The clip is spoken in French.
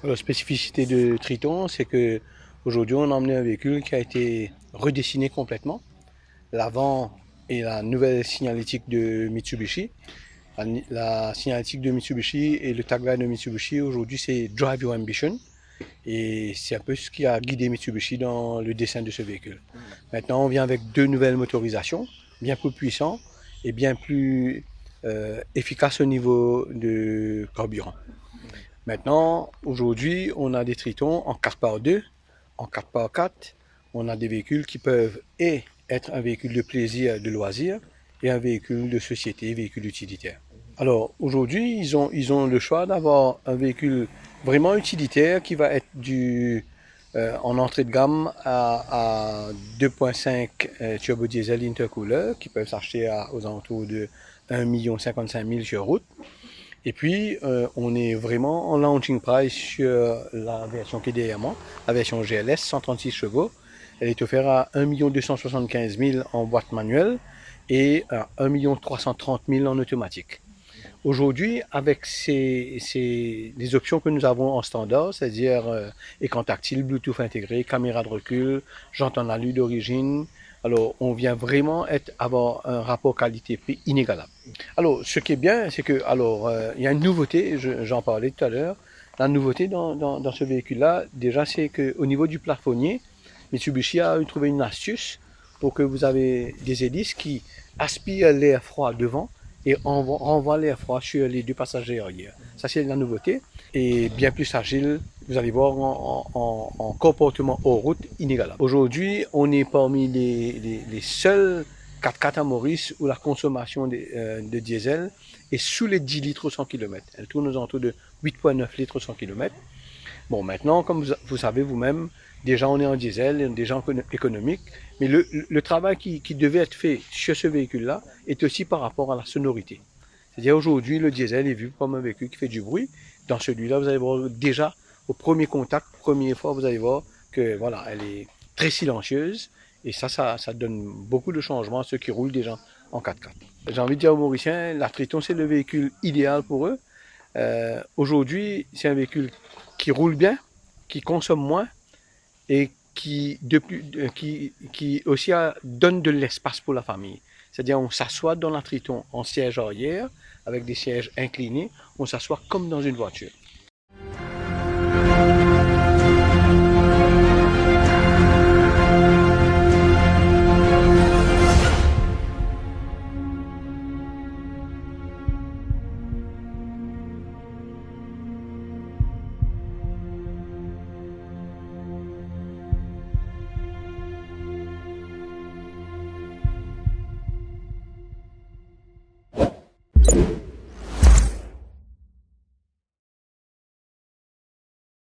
La spécificité de Triton, c'est que aujourd'hui on a emmené un véhicule qui a été redessiné complètement. L'avant et la nouvelle signalétique de Mitsubishi. La signalétique de Mitsubishi et le tagline de Mitsubishi aujourd'hui c'est Drive Your Ambition. Et c'est un peu ce qui a guidé Mitsubishi dans le dessin de ce véhicule. Maintenant on vient avec deux nouvelles motorisations, bien plus puissantes et bien plus efficaces au niveau de carburant. Maintenant, aujourd'hui, on a des Tritons en 4x2, en 4x4. On a des véhicules qui peuvent être un véhicule de plaisir, de loisir, et un véhicule de société, véhicule utilitaire. Alors, aujourd'hui, ils ont le choix d'avoir un véhicule vraiment utilitaire qui va être en entrée de gamme à 2.5 turbo diesel intercooler qui peuvent s'acheter aux alentours de 1 55 000 sur route. Et puis, on est vraiment en launching price sur la version qui est derrière moi, la version GLS, 136 chevaux. Elle est offerte à 1 275 000 en boîte manuelle et à 1 330 000 en automatique. Aujourd'hui, avec les options que nous avons en standard, c'est-à-dire écran tactile, Bluetooth intégré, caméra de recul, jantes en alu d'origine, alors on vient vraiment avoir un rapport qualité-prix inégalable. Alors, ce qui est bien, c'est que, il y a une nouveauté, j'en parlais tout à l'heure. La nouveauté dans ce véhicule-là, déjà, c'est qu'au niveau du plafonnier, Mitsubishi a trouvé une astuce pour que vous avez des hélices qui aspirent l'air froid devant et renvoient l'air froid sur les deux passagers arrière. Ça, c'est la nouveauté. Et bien plus agile, vous allez voir, en comportement hors route inégalable. Aujourd'hui, on est parmi les seuls 4x4 à Maurice où la consommation de diesel est sous les 10 litres au 100 km. Elle tourne aux alentours de 8,9 litres au 100 km. Bon, maintenant, comme vous savez vous-même, déjà on est en diesel, déjà en économique, mais le travail qui devait être fait sur ce véhicule-là est aussi par rapport à la sonorité. C'est-à-dire aujourd'hui, le diesel est vu comme un véhicule qui fait du bruit. Dans celui-là, vous allez voir déjà au premier contact, première fois, vous allez voir que voilà, elle est très silencieuse. Et ça donne beaucoup de changements à ceux qui roulent déjà en 4x4. J'ai envie de dire aux Mauriciens, la Triton, c'est le véhicule idéal pour eux. Aujourd'hui, c'est un véhicule qui roule bien, qui consomme moins et qui aussi donne de l'espace pour la famille. C'est-à-dire on s'assoit dans la Triton en siège arrière, avec des sièges inclinés, on s'assoit comme dans une voiture.